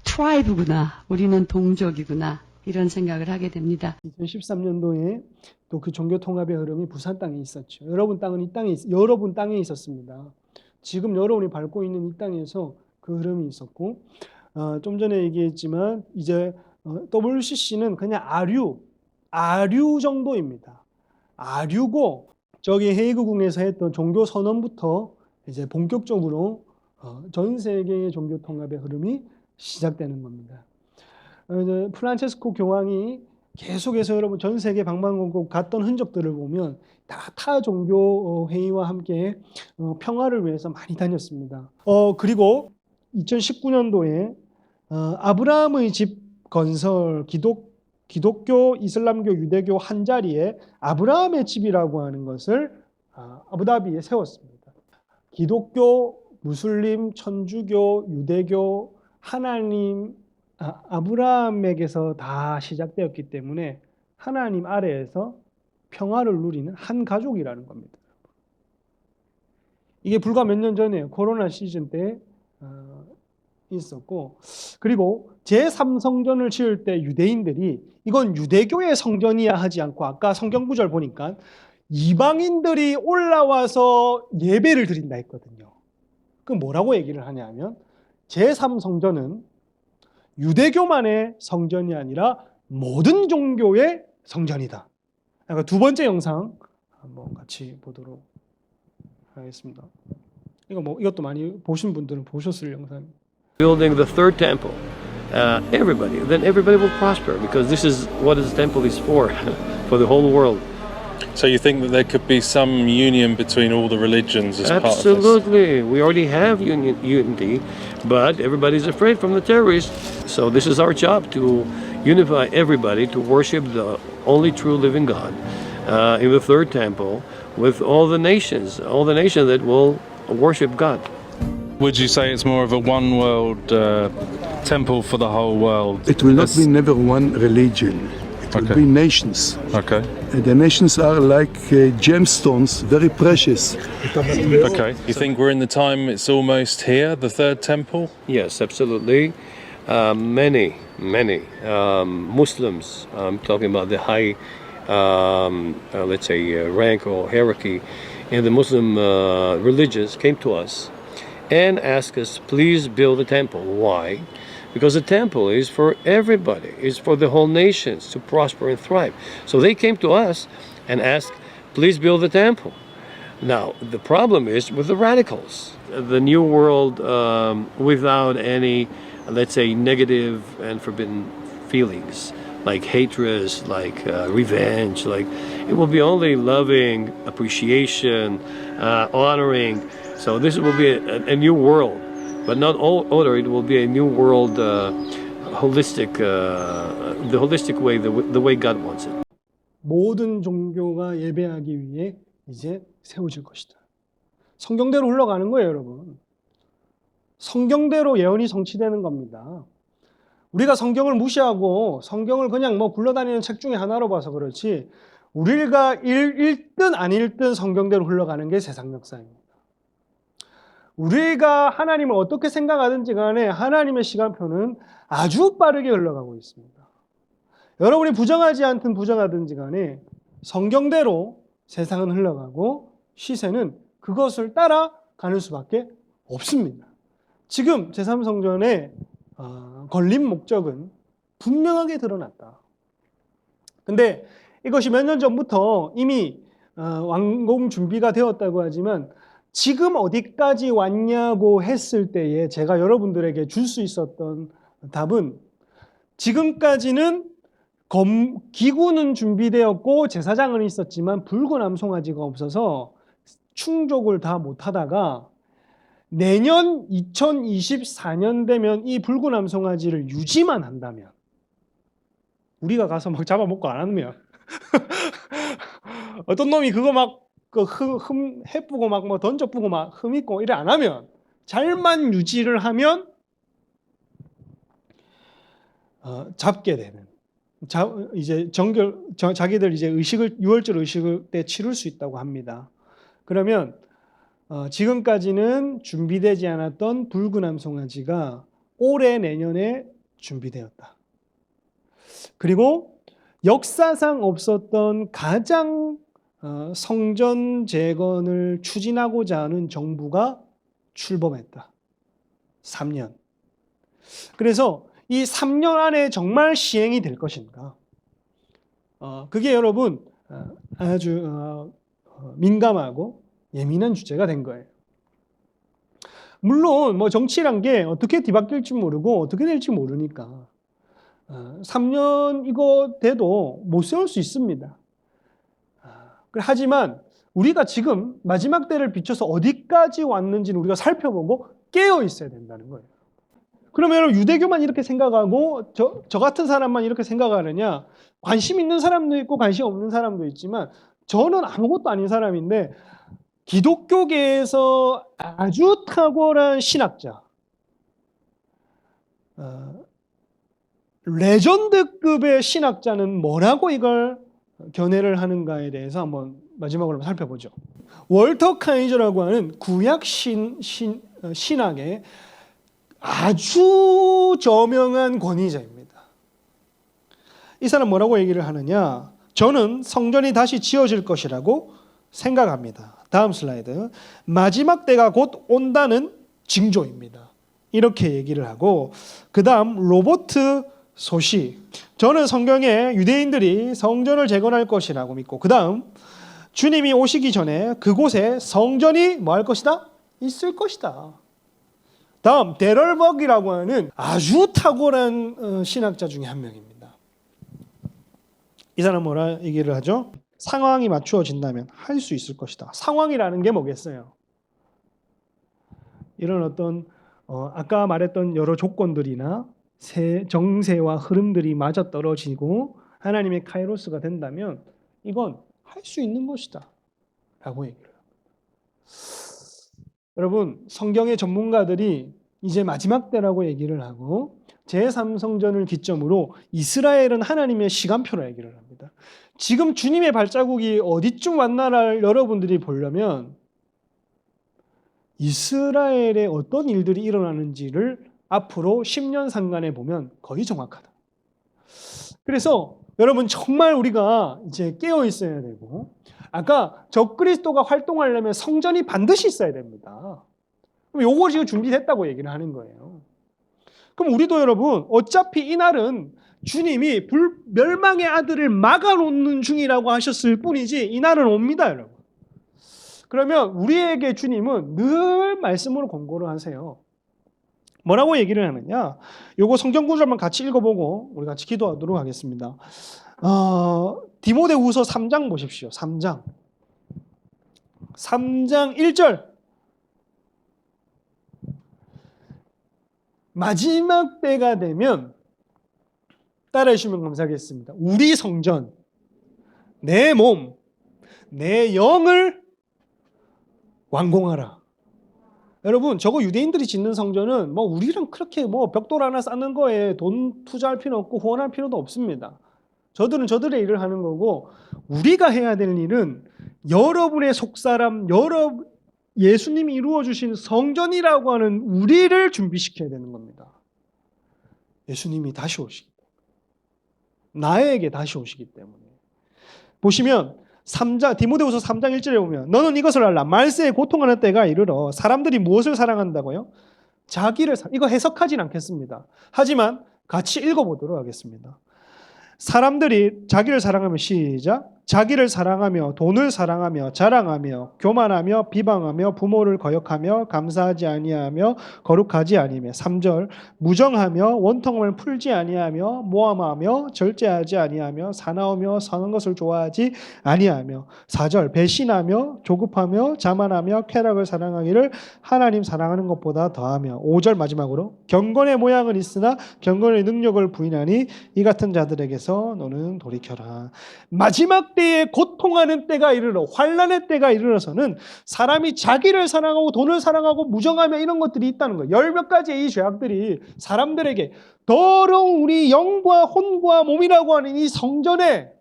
트라이브구나, 우리는 동족이구나 이런 생각을 하게 됩니다. 2013년도에 또 그 종교 통합의 흐름이 부산 땅에 있었죠. 여러분 땅에 있었습니다. 지금 여러분이 밟고 있는 이 땅에서 그 흐름이 있었고 좀 전에 얘기했지만 이제 WCC는 그냥 아류 정도입니다. 아류고 저기 헤이그궁에서 했던 종교 선언부터 이제 본격적으로 전 세계의 종교 통합의 흐름이 시작되는 겁니다. 프란체스코 교황이 계속해서 여러분 전 세계 방방곡곡 갔던 흔적들을 보면 다 타 종교 회의와 함께 평화를 위해서 많이 다녔습니다. 그리고 2019년도에 아브라함의 집 건설 기독교, 이슬람교, 유대교 한 자리에 아브라함의 집이라고 하는 것을 아부다비에 세웠습니다. 기독교, 무슬림, 천주교, 유대교, 하나님, 아브라함에게서 다 시작되었기 때문에 하나님 아래에서 평화를 누리는 한 가족이라는 겁니다. 이게 불과 몇 년 전에 코로나 시즌 때 있었고 그리고 제3성전을 지을 때 유대인들이 이건 유대교의 성전이야 하지 않고 아까 성경 구절 보니까 이방인들이 올라와서 예배를 드린다 했거든요. 그럼 뭐라고 얘기를 하냐 하면 제3성전은 유대교만의 성전이 아니라 모든 종교의 성전이다. 그러니까 두 번째 영상 한번 같이 보도록 하겠습니다. 이것도 많이 보신 분들은 보셨을 영상입니다. Building the third temple, then everybody will prosper because this is what this temple is for the whole world. So you think that there could be some union between all the religions as part of this? Absolutely. We already have unity, but everybody's afraid from the terrorists. So this is our job to unify everybody to worship the only true living God in the third temple with all the nations that will worship God. Would you say it's more of a one world temple for the whole world? It will not be never one religion. It will Okay. be nations. Okay. And the nations are like gemstones, very precious. Okay. You think we're in the time it's almost here, the third temple? Yes, absolutely. Many Muslims, I'm talking about the high, let's say, rank or hierarchy in the Muslim religions, came to us and asked us, please build a temple. Why? Because the temple is for everybody, it's for the whole nations to prosper and thrive. So they came to us and asked, please build a temple. Now, the problem is with the radicals. The New World without any, let's say, negative and forbidden feelings, like hatred, like revenge, like it will be only loving, appreciation, honoring. So this will be a new world, but not all order. It will be a new world, holistic, the holistic way, the way God wants it. 모든 종교가 예배하기 위해 이제 세워질 것이다. 성경대로 흘러가는 거예요, 여러분. 성경대로 예언이 성취되는 겁니다. 우리가 성경을 무시하고 성경을 그냥 뭐 굴러다니는 책 중에 하나로 봐서 그렇지, 우리가 읽든 안 읽든 성경대로 흘러가는 게 세상 역사입니다. 우리가 하나님을 어떻게 생각하든지 간에 하나님의 시간표는 아주 빠르게 흘러가고 있습니다. 여러분이 부정하지 않든 부정하든지 간에 성경대로 세상은 흘러가고 시세는 그것을 따라가는 수밖에 없습니다. 지금 제3성전의 건립 목적은 분명하게 드러났다. 근데 이것이 몇 년 전부터 이미 완공 준비가 되었다고 하지만 지금 어디까지 왔냐고 했을 때에 제가 여러분들에게 줄 수 있었던 답은, 지금까지는 기구는 준비되었고 제사장은 있었지만 붉은 암송아지가 없어서 충족을 다 못하다가 내년 2024년 되면 이 붉은 암송아지를 유지만 한다면, 우리가 가서 막 잡아먹고 안 하면 어떤 놈이 그거 막 해쁘고 막 뭐 던져쁘고 막 흠있고 이래 안 하면, 잘만 유지를 하면 잡게 되는, 이제 자기들 이제 유월절 의식을 때 치룰 수 있다고 합니다. 그러면 지금까지는 준비되지 않았던 붉은 암송아지가 올해 내년에 준비되었다. 그리고 역사상 없었던 가장 성전 재건을 추진하고자 하는 정부가 출범했다. 3년. 그래서 이 3년 안에 정말 시행이 될 것인가? 그게 여러분 아주 민감하고 예민한 주제가 된 거예요. 물론 뭐 정치란 게 어떻게 뒤바뀔지 모르고 어떻게 될지 모르니까 3년 이거 돼도 못 세울 수 있습니다. 하지만 우리가 지금 마지막 때를 비춰서 어디까지 왔는지는 우리가 살펴보고 깨어 있어야 된다는 거예요. 그러면 여러분, 유대교만 이렇게 생각하고 저 같은 사람만 이렇게 생각하느냐? 관심 있는 사람도 있고 관심 없는 사람도 있지만, 저는 아무것도 아닌 사람인데 기독교계에서 아주 탁월한 신학자, 레전드급의 신학자는 뭐라고 이걸 견해를 하는가에 대해서 한번 마지막으로 살펴보죠. 월터 카이저라고 하는 구약 신학의 아주 저명한 권위자입니다. 이 사람 뭐라고 얘기를 하느냐? 저는 성전이 다시 지어질 것이라고 생각합니다. 다음 슬라이드. 마지막 때가 곧 온다는 징조입니다. 이렇게 얘기를 하고, 그 다음 로버트 소시. 저는 성경에 유대인들이 성전을 재건할 것이라고 믿고, 그 다음 주님이 오시기 전에 그곳에 성전이 뭐 할 것이다? 있을 것이다. 다음 데럴벅이라고 하는 아주 탁월한 신학자 중에 한 명입니다. 이 사람 뭐라 얘기를 하죠? 상황이 맞추어진다면 할 수 있을 것이다. 상황이라는 게 뭐겠어요? 이런 어떤 아까 말했던 여러 조건들이나 정세와 흐름들이 맞아떨어지고 하나님의 카이로스가 된다면 이건 할 수 있는 것이다 라고 얘기를 합니다. 여러분, 성경의 전문가들이 이제 마지막 때라고 얘기를 하고 제3성전을 기점으로 이스라엘은 하나님의 시간표로 얘기를 합니다. 지금 주님의 발자국이 어디쯤 왔나를 여러분들이 보려면 이스라엘에 어떤 일들이 일어나는지를 앞으로 10년 상간에 보면 거의 정확하다. 그래서 여러분 정말 우리가 이제 깨어 있어야 되고, 아까 적그리스도가 활동하려면 성전이 반드시 있어야 됩니다. 그럼 요거 지금 준비됐다고 얘기를 하는 거예요. 그럼 우리도 여러분 어차피 이날은 주님이 멸망의 아들을 막아놓는 중이라고 하셨을 뿐이지 이날은 옵니다, 여러분. 그러면 우리에게 주님은 늘 말씀으로 권고를 하세요. 뭐라고 얘기를 하느냐? 요거 성경 구절만 같이 읽어보고 우리 같이 기도하도록 하겠습니다. 디모데후서 3장 보십시오. 3장 1절. 마지막 때가 되면 따라해 주시면 감사하겠습니다. 우리 성전, 내 몸, 내 영을 완공하라. 여러분, 저거 유대인들이 짓는 성전은 뭐 우리랑 그렇게 뭐 벽돌 하나 쌓는 거에 돈 투자할 필요 없고 후원할 필요도 없습니다. 저들은 저들의 일을 하는 거고, 우리가 해야 될 일은 여러분의 속사람, 예수님이 이루어 주신 성전이라고 하는 우리를 준비시켜야 되는 겁니다. 예수님이 다시 오시기 때문에, 나에게 다시 오시기 때문에. 보시면 디모데후서 3장 1절에 보면 너는 이것을 알라. 말세에 고통하는 때가 이르러 사람들이 무엇을 사랑한다고요? 이거 해석하진 않겠습니다. 하지만 같이 읽어보도록 하겠습니다. 사람들이 자기를 사랑하며 시작. 자기를 사랑하며 돈을 사랑하며 자랑하며 교만하며 비방하며 부모를 거역하며 감사하지 아니하며 거룩하지 아니하며 3절 무정하며 원통을 풀지 아니하며 모함하며 절제하지 아니하며 사나우며 선한 것을 좋아하지 아니하며 4절 배신하며 조급하며 자만하며 쾌락을 사랑하기를 하나님 사랑하는 것보다 더하며 5절 마지막으로 경건의 모양은 있으나 경건의 능력을 부인하니 이 같은 자들에게서 너는 돌이켜라. 마지막 때에 고통하는 때가 이르러, 환난의 때가 이르러서는 사람이 자기를 사랑하고 돈을 사랑하고 무정하며 이런 것들이 있다는 거예요. 10몇 가지의 이 죄악들이 사람들에게 더러운 우리 영과 혼과 몸이라고 하는 이 성전에,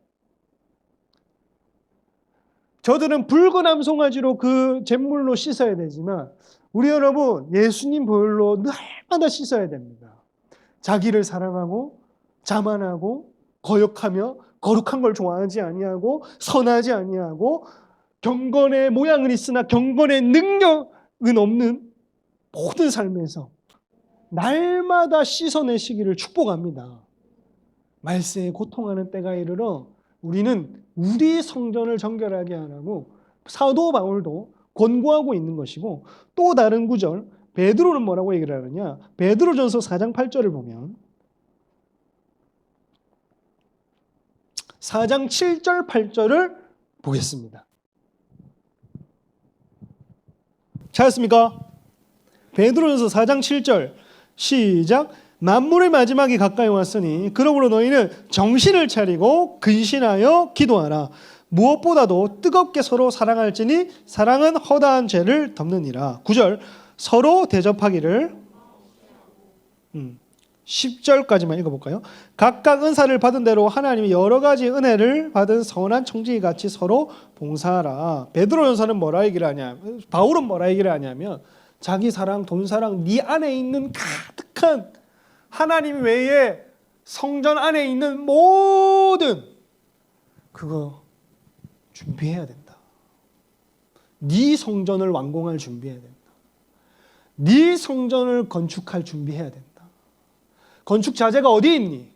저들은 붉은 암송아지로 그 잿물로 씻어야 되지만 우리 여러분 예수님 보혈로 날마다 씻어야 됩니다. 자기를 사랑하고 자만하고 거역하며 거룩한 걸 좋아하지 아니하고 선하지 아니하고 경건의 모양은 있으나 경건의 능력은 없는 모든 삶에서 날마다 씻어내시기를 축복합니다. 말세에 고통하는 때가 이르러 우리는 우리 성전을 정결하게 하라고 사도 바울도 권고하고 있는 것이고, 또 다른 구절 베드로는 뭐라고 얘기를 하느냐? 베드로전서 4장 8절을 보면 4장 7절 8절을 보겠습니다. 찾았습니까? 베드로전서 4장 7절 시작. 만물의 마지막이 가까이 왔으니 그러므로 너희는 정신을 차리고 근신하여 기도하라. 무엇보다도 뜨겁게 서로 사랑할지니 사랑은 허다한 죄를 덮느니라. 9절 서로 대접하기를 10절까지만 읽어볼까요? 각각 은사를 받은 대로 하나님이 여러 가지 은혜를 받은 선한 청지기 같이 서로 봉사하라. 베드로전서는 뭐라 얘기를 하냐? 바울은 뭐라 얘기를 하냐면 자기 사랑, 돈 사랑, 네 안에 있는 가득한 하나님 외에 성전 안에 있는 모든 그거 준비해야 된다. 네 성전을 완공할 준비해야 된다. 네 성전을 건축할 준비해야 된다. 건축 자재가 어디 있니?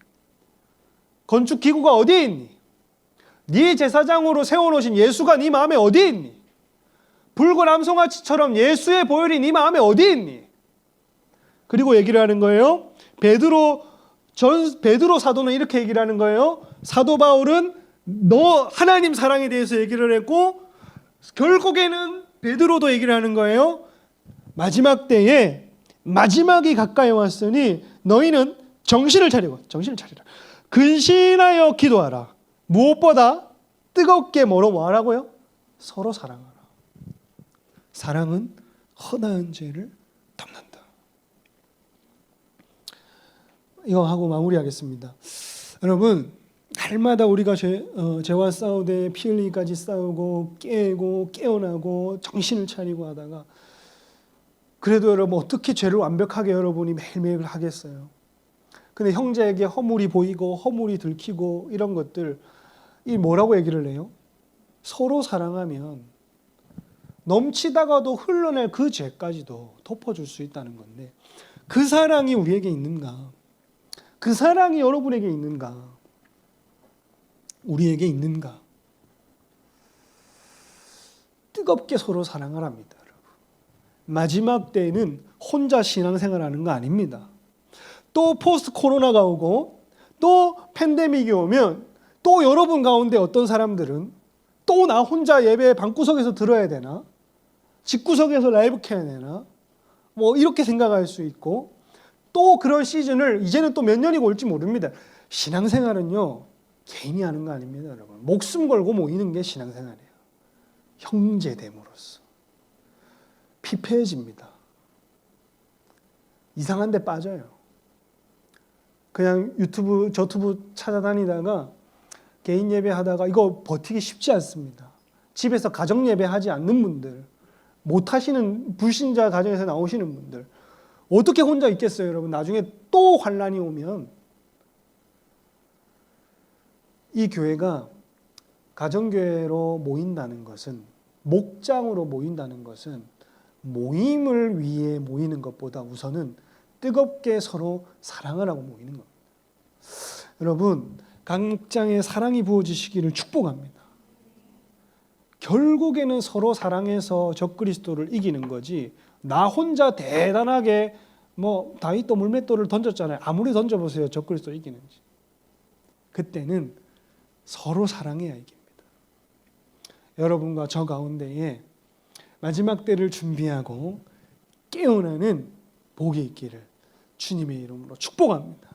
건축 기구가 어디 있니? 네 제사장으로 세워놓으신 예수가 네 마음에 어디 있니? 붉은 암송아지처럼 예수의 보혈이 네 마음에 어디 있니? 그리고 얘기를 하는 거예요. 베드로 사도는 이렇게 얘기를 하는 거예요. 사도 바울은 너 하나님 사랑에 대해서 얘기를 했고, 결국에는 베드로도 얘기를 하는 거예요. 마지막 때에 마지막이 가까이 왔으니 너희는 정신을 차리라. 근신하여 기도하라. 무엇보다 뜨겁게 뭐라고요? 서로 사랑하라. 사랑은 허다한 죄를 덮는다. 이거 하고 마무리하겠습니다. 여러분, 날마다 우리가 죄와 싸우되 피 흘리기까지 싸우고 깨고 깨어나고 정신을 차리고 하다가 그래도 여러분 어떻게 죄를 완벽하게 여러분이 매일매일 하겠어요? 근데 형제에게 허물이 보이고 허물이 들키고 이런 것들, 이 뭐라고 얘기를 해요? 서로 사랑하면 넘치다가도 흘러낼 그 죄까지도 덮어줄 수 있다는 건데, 그 사랑이 우리에게 있는가? 그 사랑이 여러분에게 있는가? 우리에게 있는가? 뜨겁게 서로 사랑하랍니다, 여러분. 마지막 때에는 혼자 신앙생활하는 거 아닙니다. 또 포스트 코로나가 오고 또 팬데믹이 오면 또 여러분 가운데 어떤 사람들은 또 나 혼자 예배 방구석에서 들어야 되나? 집구석에서 라이브 켜야 되나? 뭐 이렇게 생각할 수 있고, 또 그런 시즌을 이제는 또 몇 년이 올지 모릅니다. 신앙생활은요, 개인이 하는 거 아닙니다, 여러분. 목숨 걸고 모이는 게 신앙생활이에요. 형제됨으로써 피폐해집니다. 이상한 데 빠져요. 그냥 유튜브, 저튜브 찾아다니다가 개인 예배 하다가 이거 버티기 쉽지 않습니다. 집에서 가정 예배 하지 않는 분들, 못 하시는 불신자 가정에서 나오시는 분들, 어떻게 혼자 있겠어요, 여러분? 나중에 또 환란이 오면. 이 교회가 가정교회로 모인다는 것은, 목장으로 모인다는 것은 모임을 위해 모이는 것보다 우선은 뜨겁게 서로 사랑을 하고 모이는 겁니다. 여러분, 각 목장에 사랑이 부어지시기를 축복합니다. 결국에는 서로 사랑해서 적그리스도를 이기는 거지, 나 혼자 대단하게 뭐 다윗도 물맷돌을 던졌잖아요. 아무리 던져보세요, 적그리스도 이기는지. 그때는 서로 사랑해야 이깁니다. 여러분과 저 가운데에 마지막 때를 준비하고 깨어나는 복이 있기를 주님의 이름으로 축복합니다.